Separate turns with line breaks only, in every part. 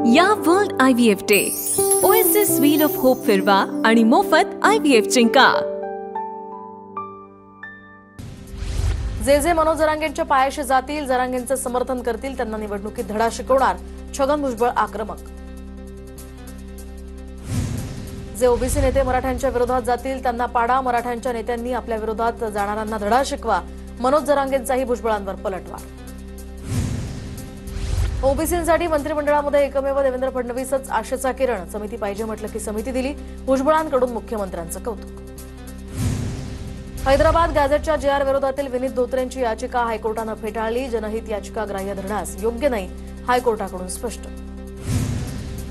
या world IVF day OSS wheel of hope फिरवा आणि मोफत IVF जिंका।
जे मनोज जरांगेंच्या पायाशी जातील, जरांगेंचं समर्थन करतील त्यांना निवडणुकीत धडा शिकवणार छगन भुजबळ आक्रमक। जे ओबीसी नेते मराठ्यांच्या विरोधात जातील त्यांना पाडा, मराठ्यांच्या नेत्यांनी आपल्या विरोधात जाणाऱ्यांना धडा शिकवा, मनोज जरांगेंचाही भुजबळांवर पलटवार। ओबीसींसाठी मंत्रिमंडळामध्ये एकमेव देवेंद्र फडणवीसच आशेचा किरण, समिती पाहिजे म्हटलं की समिती दिली, भुजबळांकडून मुख्यमंत्र्यांचं कौतुक। हैदराबाद गॅझेटच्या JR विरोधातील विनीत धोत्रेंची याचिका हायकोर्टानं फेटाळली, जनहित याचिका ग्राह्य धरण्यास योग्य नाही, हायकोर्टाकडून स्पष्ट।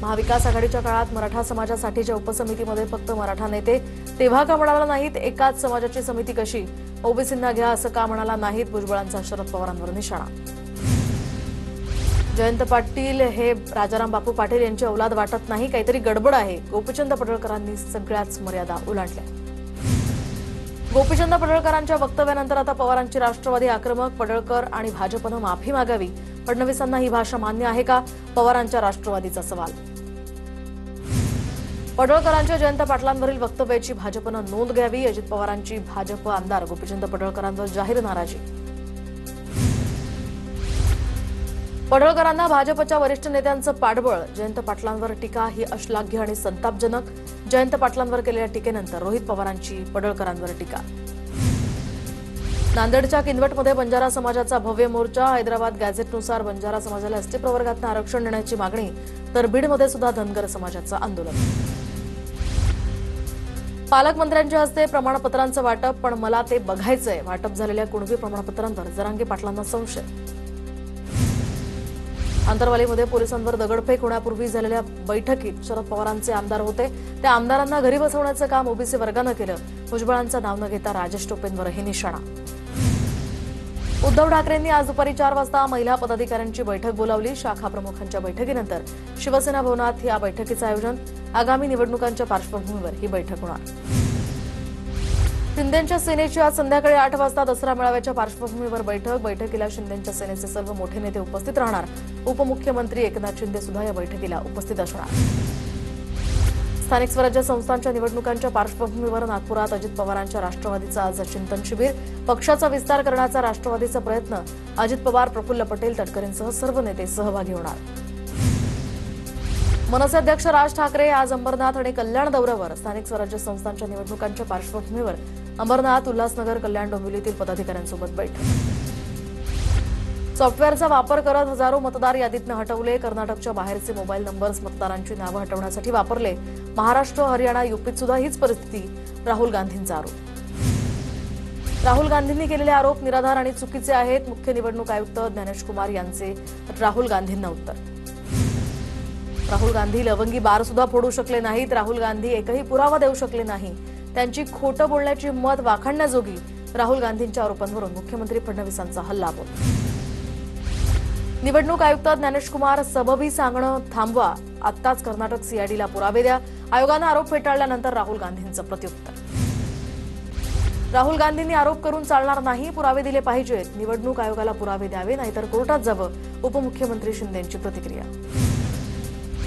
महाविकास आघाडीच्या काळात मराठा समाजासाठीच्या उपसमितीमध्ये फक्त मराठा नेते, तेव्हा का म्हणाला नाहीत एकाच समाजाची समिती कशी, ओबीसींना घ्या असं का म्हणाला नाहीत, भुजबळांचा शरद पवारांवर निशाणा। जयंत पाटील हे राजाराम बापू पाटील यांची औलाद वाटत नाही, काहीतरी गडबड आहे, गोपीचंद पडळकरांनी सगळ्याच मर्यादा ओलांडल्या। गोपीचंद पडळकरांच्या वक्तव्यानंतर आता पवारांची राष्ट्रवादी आक्रमक, पडळकर आणि भाजपनं माफी मागावी, फडणवीसांना ही भाषा मान्य आहे का, पवारांच्या राष्ट्रवादीचा सवाल। पडळकरांच्या जयंत पाटलांवरील वक्तव्याची भाजपनं नोंद घ्यावी, अजित पवारांची भाजप आमदार गोपीचंद पडळकरांवर जाहीर नाराजी। पडळकरांना भाजपच्या वरिष्ठ नेत्यांचं पाठबळ, जयंत पाटलांवर टीका ही अश्लाघ्य आणि संतापजनक, जयंत पाटलांवर केलेल्या टीकेनंतर रोहित पवारांची पडळकरांवर टीका। नांदेडच्या किनवटमध्ये बंजारा समाजाचा भव्य मोर्चा, हैदराबाद गॅझेटनुसार बंजारा समाजाला एसटी प्रवर्गातून आरक्षण देण्याची मागणी, तर बीडमध्ये सुद्धा धनगर समाजाचं आंदोलन। पालकमंत्र्यांच्या हस्ते प्रमाणपत्रांचं वाटप, पण मला ते बघायचंय, वाटप झालेल्या कुणबी प्रमाणपत्रांवर जरांगे पाटलांना संशय। आंतरवालीमध्ये पोलिसांवर दगडफेक होण्यापूर्वी झालेल्या बैठकीत शरद पवारांचे आमदार होते, त्या आमदारांना घरी बसवण्याचं काम ओबीसी वर्गानं केलं, भुजबळांचं नाव न घेता राजेश टोपेंवरही निशाणा। उद्धव ठाकरेंनी आज दुपारी 4 वाजता महिला पदाधिकाऱ्यांची बैठक बोलावली, शाखा प्रमुखांच्या बैठकीनंतर शिवसेना भवनात या बैठकीचं आयोजन, आगामी निवडणुकांच्या पार्श्वभूमीवर ही बैठक होणार। शिंदेंच्या सेनेची आज संध्याकाळी 8 वाजता दसरा मेळाव्याच्या पार्श्वभूमीवर बैठकीला शिंदेंच्या सेनेचे सर्व मोठे नेते उपस्थित राहणार, उपमुख्यमंत्री एकनाथ शिंदे सुद्धा या बैठकीला उपस्थित असणार। स्थानिक स्वराज्य संस्थांच्या निवडणुकांच्या पार्श्वभूमीवर नागपुरात अजित पवारांच्या राष्ट्रवादीचा आज चिंतन शिबिर, पक्षाचा विस्तार करण्याचा राष्ट्रवादीचा प्रयत्न, अजित पवार, प्रफुल्ल पटेल, तटकरेंसह सर्व नेते सहभागी होणार। मनसे अध्यक्ष राज ठाकरे आज अंबरनाथ आणि कल्याण दौऱ्यावर, स्थानिक स्वराज्य संस्थांच्या निवडणुकांच्या पार्श्वभूमीवर अंबरनाथ, उल्हासनगर, कल्याण, डोंबिवलीतील पदाधिकाऱ्यांसोबत बैठक। सॉफ्टवेअरचा वापर करत हजारो मतदार यादीतनं हटवले, कर्नाटकच्या बाहेरचे मोबाईल नंबर्स मतदारांची नावं हटवण्यासाठी वापरले, महाराष्ट्र, हरियाणा, यूपीत सुद्धा हीच परिस्थिती, राहुल गांधींचा आरोप। राहुल गांधींनी केलेले आरोप निराधार आणि चुकीचे आहेत, मुख्य निवडणूक आयुक्त ज्ञानेश कुमार यांचे राहुल गांधींना उत्तर। राहुल गांधी लवंगी बार सुद्धा फोडू शकले नाहीत, राहुल गांधी एकही पुरावा देऊ शकले नाही, त्यांची खोटं बोलण्याची हिंमत वाखाणण्याजोगी, राहुल गांधींच्या आरोपांवरून मुख्यमंत्री फडणवीसांचा हल्लाबोल। निवडणूक आयुक्त ज्ञानेश कुमार, सबबी सांगणं थांबवा, आत्ताच कर्नाटक CIDला पुरावे द्या, आयोगानं आरोप फेटाळल्यानंतर राहुल गांधींचं प्रत्युत्तर। राहुल गांधींनी आरोप करून चालणार नाही, पुरावे दिले पाहिजेत, निवडणूक आयोगाला पुरावे द्यावे, नाहीतर कोर्टात जावं, उपमुख्यमंत्री शिंदेंची प्रतिक्रिया।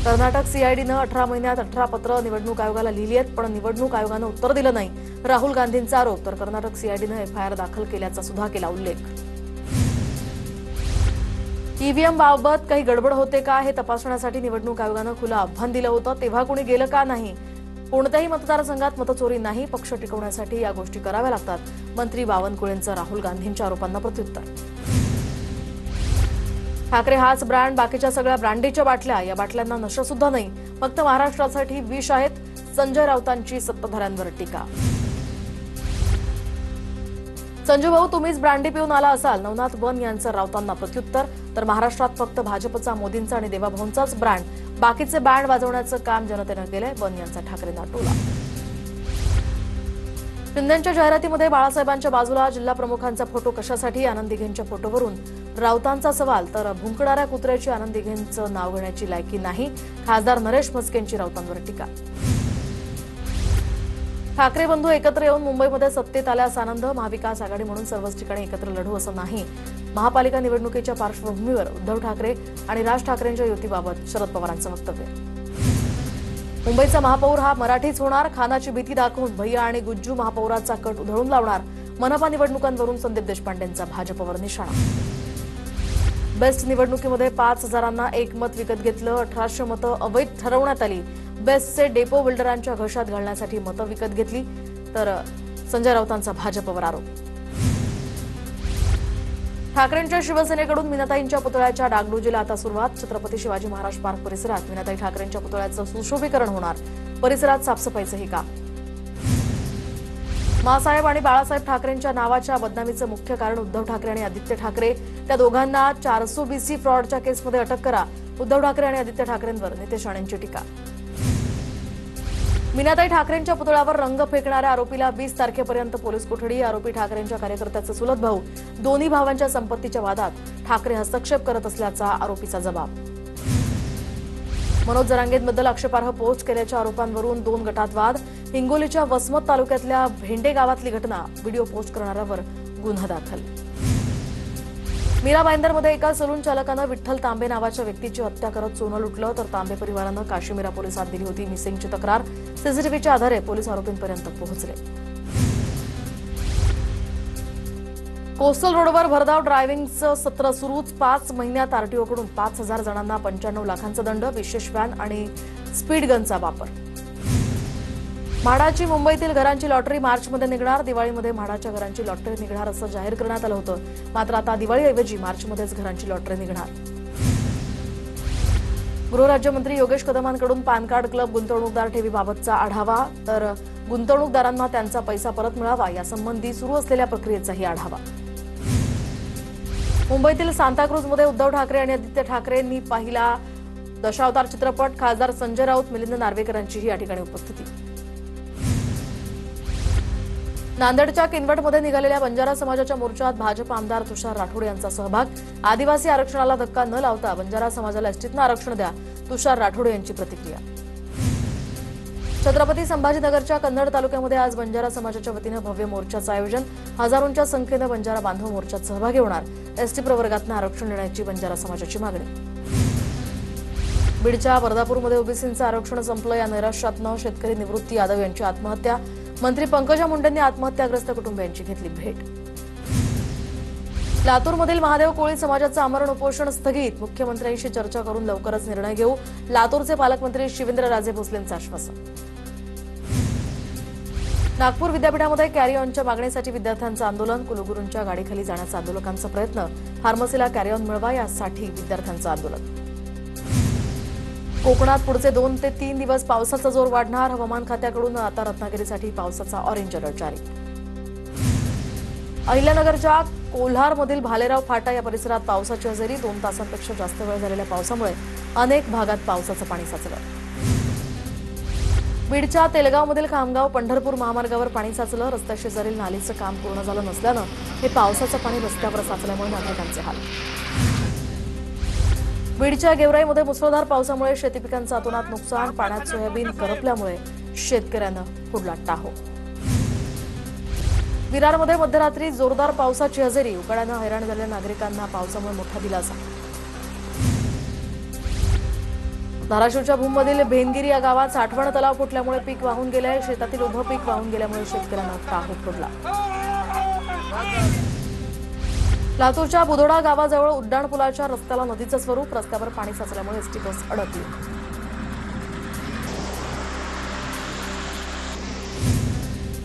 कर्नाटक CIDनं 18 महिन्यात 18 पत्र निवडणूक आयोगाला लिहिली आहेत, पण निवडणूक आयोगानं उत्तर दिलं नाही, राहुल गांधींचा आरोप, तर कर्नाटक CIDनं FIR दाखल केल्याचा सुद्धा केला उल्लेख। EVM बाबत काही गडबड होते का हे तपासण्यासाठी निवडणूक आयोगानं खुलं आव्हान दिलं होतं, तेव्हा कोणी गेलं का नाही, कोणत्याही मतदारसंघात मतचोरी नाही, पक्ष टिकवण्यासाठी या गोष्टी कराव्या लागतात, मंत्री बावनकुळेंचं राहुल गांधींच्या आरोपांना प्रत्युत्तर। ठाकरे हाच ब्रँड, बाकीच्या सगळ्या ब्रँडीच्या बाटल्या, या बाटल्यांना नशा सुद्धा नाही, फक्त महाराष्ट्रासाठी विष आहेत, संजय राऊतांची सत्ताधाऱ्यांवर टीका। संजय भाऊ, तुम्हीच ब्रँडी पिऊन आला असाल, नवनाथ बन यांचं राऊतांना प्रत्युत्तर, तर महाराष्ट्रात फक्त भाजपचा, मोदींचा आणि देवाभाऊंचाच ब्रँड, बाकीचे बँड वाजवण्याचं काम जनतेनं केलंय, बन यांचा ठाकरेंना टोला। शिंदेंच्या जाहिरातीमध्ये बाळासाहेबांच्या बाजूला जिल्हा प्रमुखांचा फोटो कशासाठी, आनंद दिघेंच्या फोटोवरून राऊतांचा सवाल, तर भुंकणाऱ्या कुत्र्याची आनंद दिघेंचं नाव घेण्याची लायकी नाही, खासदार नरेश म्हस्केंची राऊतांवर टीका। ठाकरे बंधू एकत्र येऊन मुंबईमध्ये सत्तेत आल्यास आनंद, महाविकास आघाडी म्हणून सर्वच ठिकाणी एकत्र लढू असं नाही, महापालिका निवडणुकीच्या पार्श्वभूमीवर उद्धव ठाकरे आणि राज ठाकरेंच्या युतीबाबत शरद पवारांचं वक्तव्य. मुंबईचा महापौर हा मराठीच होणार, खानाची भीती दाखवून भैया आणि गुज्जू महापौराचा कट उधळून लावणार. मनपा निवडणुकांवरून संदीप देशपांडेंचा भाजपवर निशाणा. बेस्ट निवडणुकीमध्ये 5,000 एक मत विकत घेतलं. 1,800 मतं अवैध ठरवण्यात आली. बेस्टचे डेपो बिल्डरांच्या घशात घालण्यासाठी मतं विकत घेतली. तर संजय राऊतांचा भाजपवर आरोप. ठाकरेंच्या शिवसेनेकडून मीनाताईंच्या पुतळ्याच्या डागडुजीला आता सुरुवात. छत्रपती शिवाजी महाराज पार्क परिसरात मीनाताई ठाकरेंच्या पुतळ्याचं सुशोभीकरण होणार. परिसरात साफसफाईचंही काम. मासाहेब आणि बाळासाहेब ठाकरेंच्या नावाच्या बदनामीचं मुख्य कारण उद्धव ठाकरे आणि आदित्य ठाकरे. त्या दोघांना 400BC फ्रॉडच्या केसमध्ये अटक करा. उद्धव ठाकरे आणि आदित्य ठाकरेंवर नितेश राणेंची टीका. मीनाताई ठाकरेंच्या पुतळ्यावर रंग फेकणाऱ्या आरोपीला 20 तारखेपर्यंत पोलीस कोठडी. आरोपी ठाकरेंच्या कार्यकर्त्याचा चुलत भाऊ. दोन्ही भावांच्या संपत्तीच्या वादात ठाकरे हस्तक्षेप करत असल्याचा आरोपीचा जबाब. मनोज जरांगेंबद्दल आक्षेपार्ह पोस्ट केल्याच्या आरोपांवरून 2 गटात वाद. हिंगोलीच्या वसमत तालुक्यातल्या भेंडे गावातली घटना. व्हिडिओ पोस्ट करणाऱ्यावर गुन्हा दाखल. मीरा भाईंदरमध्ये एका सलून चालकानं विठ्ठल तांबे नावाच्या व्यक्तीची हत्या करत सोनं लुटलं. तर तांबे परिवारानं काशीमीरा पोलिसात दिली होती मिसिंगची तक्रार. सीसीटीव्हीच्या आधारे पोलीस आरोपींपर्यंत पोहोचले. कोस्टल रोडवर भरधाव ड्रायव्हिंगचं सत्र सुरूच. 5 महिन्यात आरटीओकडून 5,000 जणांना 95 लाखांचा दंड. विशेष व्हॅन आणि स्पीड गनचा वापर. म्हाडाची मुंबईतील घरांची लॉटरी मार्चमध्ये निघणार. दिवाळीमध्ये म्हाडाच्या घरांची लॉटरी निघणार असं जाहीर करण्यात आलं होतं. मात्र आता दिवाळीऐवजी मार्चमध्येच घरांची लॉटरी निघणार. गृहराज्यमंत्री योगेश कदमांकडून पॅन कार्ड क्लब गुंतवणूकदार ठेवीबाबतचा आढावा. तर गुंतवणूकदारांना त्यांचा पैसा परत मिळावा यासंबंधी सुरू असलेल्या प्रक्रियेचाही आढावा. मुंबईतील सांताक्रूजमध्ये उद्धव ठाकरे आणि आदित्य ठाकरेंनी पाहिला दशावतार चित्रपट. खासदार संजय राऊत, मिलिंद नार्वेकरांचीही या ठिकाणी उपस्थिती. नांदेडच्या किनवटमध्ये निघालेल्या बंजारा समाजाच्या मोर्चात भाजप आमदार तुषार राठोड यांचा सहभाग. आदिवासी आरक्षणाला धक्का न लावता बंजारा समाजाला एसटीतनं आरक्षण द्या. तुषार राठोड यांची प्रतिक्रिया. छत्रपती संभाजीनगरच्या कन्नड तालुक्यामध्ये आज बंजारा समाजाच्या वतीनं भव्य मोर्चाचं आयोजन. हजारोंच्या संख्येनं बंजारा बांधव मोर्चात सहभागी होणार. एसटी प्रवर्गातनं आरक्षण देण्याची बंजारा समाजाची मागणी. बीडच्या बर्दापूरमध्ये ओबीसींचं आरक्षण संपलं. या नैराश्यातनं शेतकरी निवृत्ती यादव यांची आत्महत्या. मंत्री पंकजा मुंडेंनी आत्महत्याग्रस्त कुटुंबियांची घेतली भेट. लातूरमधील महादेव कोळी समाजाचं आमरण उपोषण स्थगित. मुख्यमंत्र्यांशी चर्चा करून लवकरच निर्णय घेऊ. लातूरचे पालकमंत्री शिवेंद्रराजे भोसलेंचं आश्वासन. नागपूर विद्यापीठामध्ये कॅरी ऑनच्या मागणीसाठी विद्यार्थ्यांचं आंदोलन. कुलगुरूंच्या गाडीखाली जाण्याचा आंदोलकांचा प्रयत्न. फार्मसीला कॅरी ऑन मिळवा यासाठी विद्यार्थ्यांचं आंदोलन. कोकणात पुढचे 2 ते 3 दिवस पावसाचा जोर वाढणार. हवामान खात्याकडून आता रत्नागिरीसाठी पावसाचा ऑरेंज अलर्ट जारी. अहिल्यानगरच्या कोल्हारमधील भालेराव फाटा या परिसरात पावसाची हजेरी. 2 तासांपेक्षा जास्त वेळ झालेल्या पावसामुळे अनेक भागात पावसाचं पाणी साचलं. बीडच्या तेलगावमधील खामगाव पंढरपूर महामार्गावर पाणी साचलं. रस्त्याशेजारील नालीचं काम पूर्ण झालं नसल्यानं हे पावसाचं पाणी रस्त्यावर साचल्यामुळे नागरिकांचे हाल. बीडच्या गेवराईमध्ये मुसळधार पावसामुळे शेती पिकांचं अतोनात नुकसान. पाण्यात सोयाबीन करपल्यामुळे शेतकऱ्यांना पुढला टाहो. विरारमध्ये मध्यरात्री जोरदार पावसाची हजेरी. उकाड्यानं हैराण झालेल्या नागरिकांना पावसामुळे मोठा दिलासा. धाराशिवच्या भूममधील भेनगिरी या गावात साठवण तलाव फुटल्यामुळे पीक वाहून गेलंय. शेतातील उभं पीक वाहून गेल्यामुळे शेतकऱ्यांना टाहो फुटला. लातूरच्या बुधोडा गावाजवळ उड्डाण पुलाच्या रस्त्याला नदीचं स्वरूप. रस्त्यावर पाणी साचल्यामुळे एसटी बस अडकली.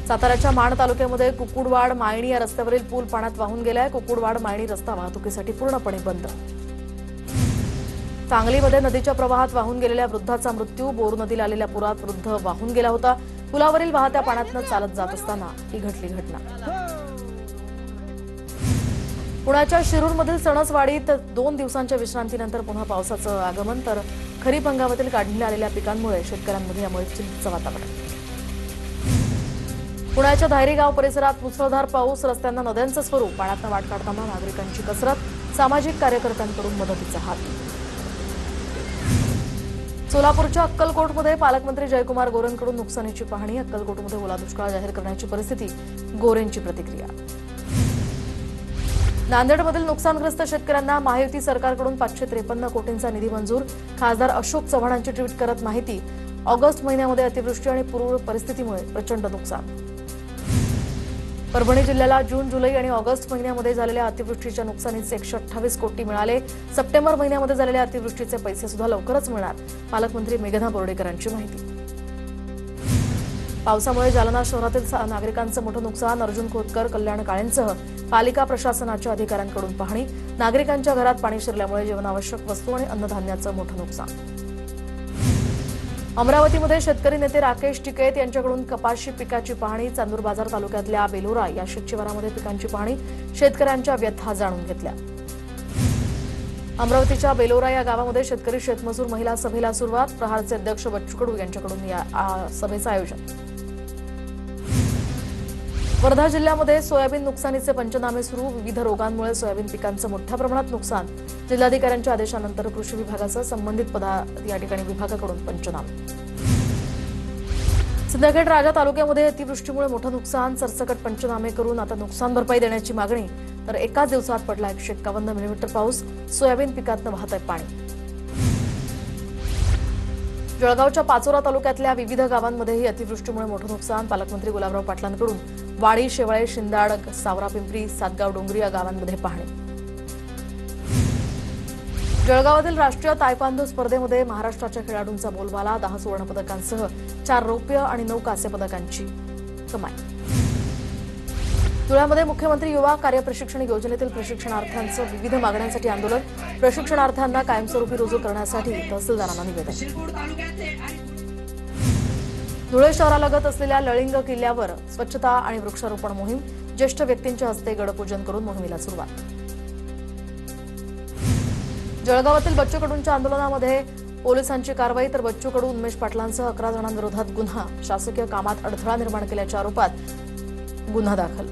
साताऱ्याच्या माण तालुक्यामध्ये कुकुडवाड मायणी या रस्त्यावरील पूल पाण्यात वाहून गेलाय. कुकुडवाड मायणी रस्ता वाहतुकीसाठी पूर्णपणे बंद. सांगलीमध्ये नदीच्या प्रवाहात वाहून गेलेल्या वृद्धाचा मृत्यू. बोर नदीला आलेल्या पुरात वृद्ध वाहून गेला होता. पुलावरील वाहत्या पाण्यातनं चालत जात असताना ही घडली घटना. पुण्याच्या शिरूरमधील सणसवाडीत 2 दिवसांच्या विश्रांतीनंतर पुन्हा पावसाचं आगमन. तर खरीप हंगामातील काढणीला आलेल्या पिकांमुळे शेतकऱ्यांमध्ये यामुळे चिंतेचं वातावरण. पुण्याच्या धायरी गाव परिसरात मुसळधार पाऊस. रस्त्यांना नद्यांचं स्वरूप. पाण्यातनं वाट काढताना नागरिकांची कसरत. सामाजिक कार्यकर्त्यांकडून मदतीचा हात. सोलापूरच्या अक्कलकोटमध्ये पालकमंत्री जयकुमार गोरेंकडून नुकसानीची पाहणी. अक्कलकोटमध्ये ओला दुष्काळ जाहीर करण्याची परिस्थिती. गोरेंची प्रतिक्रिया. नांदेडमधील नुकसानग्रस्त शेतकऱ्यांना महायुती सरकारकडून 553 कोटींचा निधी मंजूर. खासदार अशोक चव्हाणांची ट्विट करत माहिती. ऑगस्ट महिन्यामध्ये अतिवृष्टी आणि पूर परिस्थितीमुळे प्रचंड नुकसान. परभणी जिल्ह्याला जून, जुलै आणि ऑगस्ट महिन्यामध्ये झालेल्या अतिवृष्टीच्या नुकसानीचे 128 कोटी मिळाले. सप्टेंबर महिन्यामध्ये झालेल्या अतिवृष्टीचे पैसे सुद्धा लवकरच मिळणार. पालकमंत्री मेघना बोर्डीकरांची माहिती. पावसामुळे जालना शहरातील नागरिकांचं मोठं नुकसान. अर्जुन खोतकर, कल्याण काळेंसह पालिका प्रशासनाच्या अधिकाऱ्यांकडून पाहणी. नागरिकांच्या घरात पाणी शिरल्यामुळे जीवनावश्यक वस्तू आणि अन्नधान्याचं मोठं नुकसान. अमरावतीमध्ये शेतकरी नेते राकेश टिकैत यांच्याकडून कपाशी पिकाची पाहणी. चांदूर बाजार तालुक्यातल्या बेलोरा या शेतशिवारामध्ये पिकांची पाहणी. शेतकऱ्यांच्या व्यथा जाणून घेतल्या. अमरावतीच्या बेलोरा या गावामध्ये शेतकरी शेतमजूर महिला सभेला सुरुवात. प्रहारचे अध्यक्ष बच्चू कडू यांच्याकडून या सभेचं आयोजन. वर्धा जिल्ह्यामध्ये सोयाबीन नुकसानीचे पंचनामे सुरू. विविध रोगांमुळे सोयाबीन पिकांचं मोठ्या प्रमाणात नुकसान. जिल्हाधिकाऱ्यांच्या आदेशानंतर कृषी विभागासह संबंधित या ठिकाणी विभागाकडून पंचनामे. सिंदखेड राजा तालुक्यामध्ये अतिवृष्टीमुळे मोठं नुकसान. सरसकट पंचनामे करून आता नुकसान भरपाई देण्याची मागणी. तर एकाच दिवसात पडला 151 मिलीमीटर पाऊस. सोयाबीन पिकातनं वाहत आहे पाणी. जळगावच्या पाचोरा तालुक्यातल्या विविध गावांमध्येही अतिवृष्टीमुळे मोठं नुकसान. पालकमंत्री गुलाबराव पाटलांकडून वाडी, शेवाळे, शिंदाड, सावरापिंपरी, सातगाव डोंगरी या गावांमध्ये पाहणी. जळगावातील राष्ट्रीय तायक्वांदो स्पर्धेमध्ये महाराष्ट्राच्या खेळाडूंचा बोलबाला. 10 सुवर्णपदकांसह 4 रौप्य आणि 9 कांस्य पदकांची कमाई. धुळ्यामध्ये मुख्यमंत्री युवा कार्य प्रशिक्षण योजनेतील प्रशिक्षणार्थ्यांचं विविध मागण्यांसाठी आंदोलन. प्रशिक्षणार्थ्यांना कायमस्वरूपी रुजू करण्यासाठी तहसीलदारांना निवेदन. धुळे शहरालगत असलेल्या लळिंग किल्ल्यावर स्वच्छता आणि वृक्षारोपण मोहीम. ज्येष्ठ व्यक्तींच्या हस्ते गडपूजन करून मोहिमेला सुरुवात. जळगावातील बच्चू कडूंच्या आंदोलनामध्ये पोलिसांची कारवाई. तर बच्चू कडू, उन्मेष पाटलांसह 11 जणांविरोधात गुन्हा. शासकीय कामात अडथळा निर्माण केल्याच्या आरोपात गुन्हा दाखल.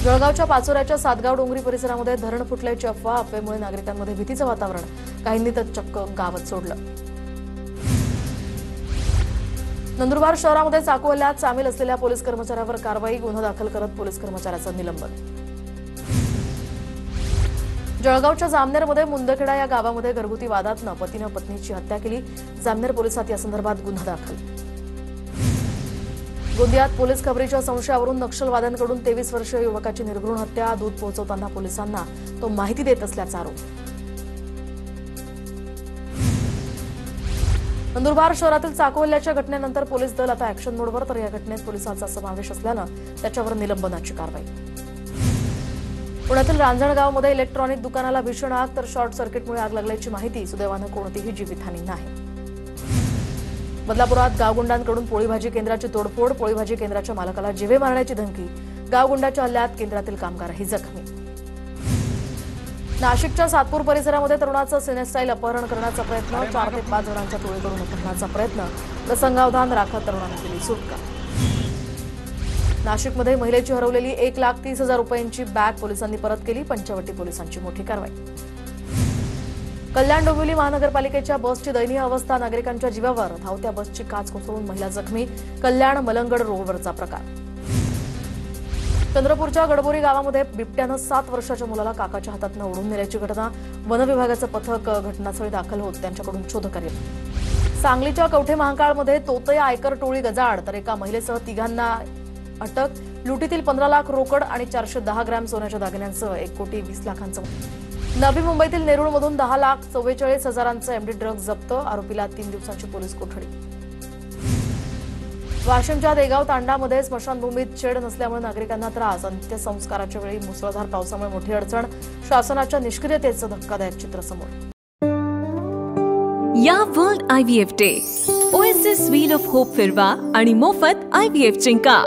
जळगावच्या पाचोऱ्याच्या सातगाव डोंगरी परिसरामध्ये धरण फुटल्याची अफवा. अफवेमुळे नागरिकांमध्ये भीतीचं वातावरण. काहींनी तर चक्क गावच सोडलं. नंदुरबार शहरामध्ये चाकू हल्ल्यात सामील असलेल्या पोलीस कर्मचाऱ्यावर कारवाई. गुन्हा दाखल करत पोलीस कर्मचाऱ्याचं निलंबन. जळगावच्या जामनेरमध्ये मुंदखेडा या गावामध्ये घरगुती वादातनं पतीनं पत्नीची हत्या केली. जामनेर पोलिसात या संदर्भात गुन्हा दाखल. गोंदियात पोलीस खबरीच्या संशयावरून नक्षलवाद्यांकडून 23 वर्षीय युवकाची निर्घृण हत्या. दूध पोहोचवताना पोलिसांना तो माहिती देत असल्याचा आरोप. नंदुरबार शहरातील चाकू हल्ल्याच्या घटनेनंतर पोलीस दल आता ऍक्शन मोडवर. तर या घटनेत पोलिसांचा समावेश असल्यानं त्याच्यावर निलंबनाची कारवाई. पुण्यातील रांजणगावमध्ये इलेक्ट्रॉनिक दुकानाला भीषण आग. तर शॉर्ट सर्किटमुळे आग लागल्याची माहिती. सुदैवानं कोणतीही जीवितहानी नाही. बदलापुरात गावगुंडांकडून पोळीभाजी केंद्राची तोडफोड. पोळीभाजी केंद्राच्या मालकाला जीवे मारण्याची धमकी. गावगुंडाच्या हल्ल्यात केंद्रातील कामगारही जखमी. नाशिकच्या सातपूर परिसरामध्ये तरुणाचं सिनेस्टाईल अपहरण करण्याचा प्रयत्न. 4 ते 5 जणांच्या टोळीकडून अपहरणाचा प्रयत्न. प्रसंगावधान राखत तरुणाने केली सुटका. नाशिकमध्ये महिलेची हरवलेली 1,30,000 रुपयांची बॅग पोलिसांनी परत केली. पंचवटी पोलिसांची मोठी कारवाई. कल्याण डोंबिवली महानगरपालिकेच्या बसची दयनीय अवस्था. नागरिकांच्या जीवावर. धावत्या बसची काच कोसळून महिला जखमी. कल्याण मलंगड रोडवरचा प्रकार. चंद्रपूरच्या गडबोरी गावामध्ये बिबट्यानं 7 वर्षाच्या मुलाला काकाच्या हातातनं ओढून नेल्याची घटना. वनविभागाचं पथक घटनास्थळी दाखल होत त्यांच्याकडून शोधकार्य. सांगलीच्या कवठे महांकाळमध्ये तोतया आयकर टोळी गजाआड. तर एका महिलेसह 3घांना अटक. लुटीतील 15 लाख रोकड आणि 410 ग्रॅम सोन्याच्या दागिन्यांसह 1,20,00,000 नवी मुंबईतील नेरूळमधून 10,44,000 एमडी ड्रग्ज जप्त. आरोपीला 3 दिवसांची पोलीस कोठडी. वाशिमच्या देगाव तांडामध्ये स्मशानभूमीत शेड नसल्यामुळे नागरिकांना त्रास. अंत्यसंस्काराच्या वेळी मुसळधार पावसामुळे मोठी अडचण. शासनाच्या निष्क्रियतेचं धक्कादायक चित्र समोर.
या world IVF day OSS wheel of hope फिरवा आणि मोफत IVF जिंका.